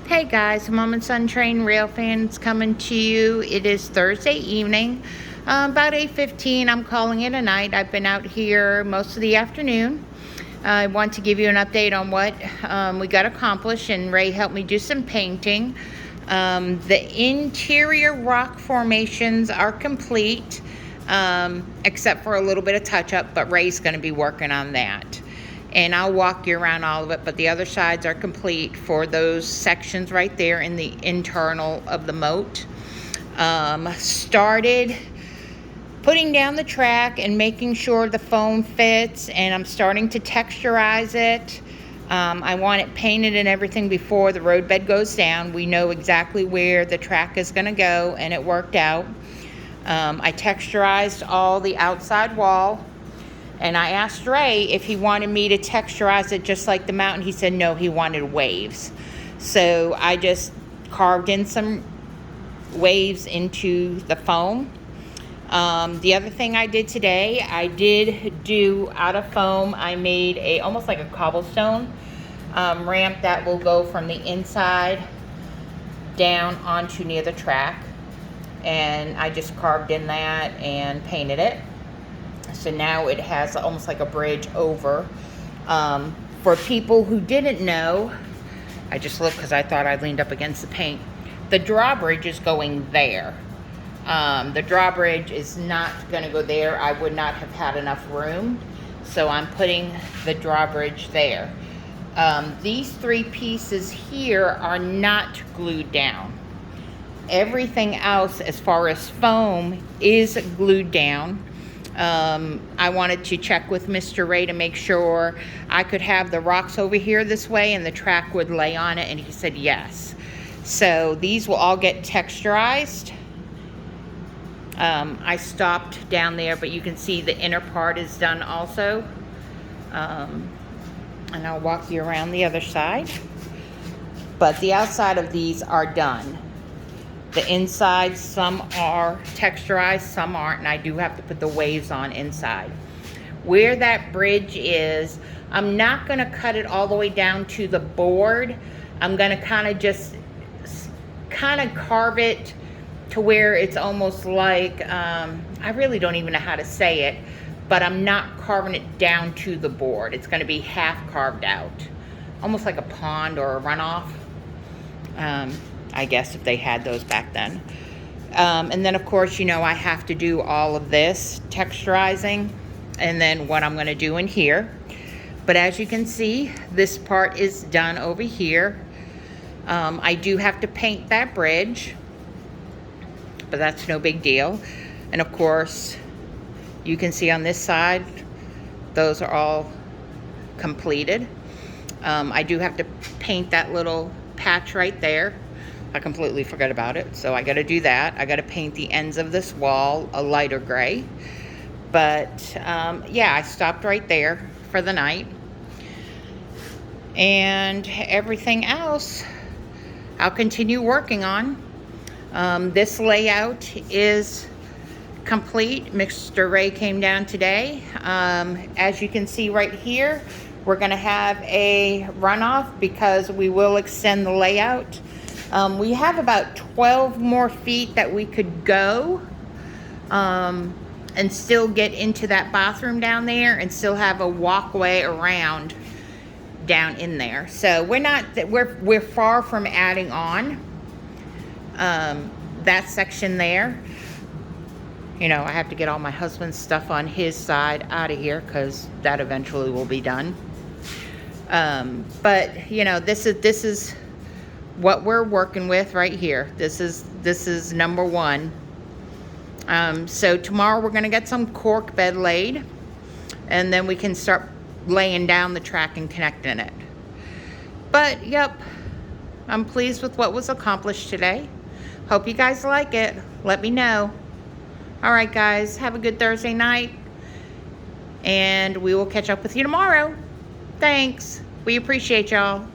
Hey guys, Mom and Son Train Rail fans coming to you. It is Thursday evening, about 8:15. I'm calling it a night. I've been out here most of the afternoon. I want to give you an update on what we got accomplished, and Ray helped me do some painting. The interior rock formations are complete, except for a little bit of touch-up, but Ray's going to be working on that. And I'll walk you around all of it, but the other sides are complete for those sections right there in the internal of the moat. Started putting down the track and making sure the foam fits, and I'm starting to texturize it. I want it painted and everything before the roadbed goes down. We know exactly where the track is going to go, and it worked out. I texturized all the outside wall. And I asked Ray if he wanted me to texturize it just like the mountain. He said no, he wanted waves. So I just carved in some waves into the foam. The other thing I did today, I did do out of foam, I made almost like a cobblestone ramp that will go from the inside down onto near the track. And I just carved in that and painted it. So now it has almost like a bridge over. For people who didn't know, I just looked because I thought I leaned up against the paint. The drawbridge is going there. The drawbridge is not going to go there. I would not have had enough room. So I'm putting the drawbridge there. These three pieces here are not glued down. Everything else as far as foam is glued down. I wanted to check with Mr. Ray to make sure I could have the rocks over here this way and the track would lay on it, and he said yes. So these will all get texturized. I stopped down there, but you can see the inner part is done also. And I'll walk you around the other side. But the outside of these are done. The inside, some are texturized, some aren't, and I do have to put the waves on inside. Where that bridge is, I'm not going to cut it all the way down to the board. I'm going to kind of carve it to where it's almost like, I really don't even know how to say it, but I'm not carving it down to the board. It's going to be half carved out, almost like a pond or a runoff. I guess if they had those back then. And then of course, you know, I have to do all of this texturizing and then what I'm going to do in here. But as you can see, this part is done over here. I do have to paint that bridge, but that's no big deal. And of course, you can see on this side, those are all completed. I do have to paint that little patch right there. I completely forgot about it, so I got to do that. I got to paint the ends of this wall a lighter gray. But yeah, I stopped right there for the night. And everything else, I'll continue working on. This layout is complete. Mr. Ray came down today. As you can see right here, we're going to have a runoff because we will extend the layout. We have about 12 more feet that we could go and still get into that bathroom down there and still have a walkway around down in there. So we're far from adding on that section there. You know, I have to get all my husband's stuff on his side out of here because that eventually will be done. But you know, this is what we're working with right here. This is number one. So tomorrow we're going to get some cork bed laid, and then we can start laying down the track and connecting it. But yep, I'm pleased with what was accomplished today. Hope you guys like it. Let me know. All right guys, have a good Thursday night, and we will catch up with you tomorrow. Thanks. We appreciate y'all.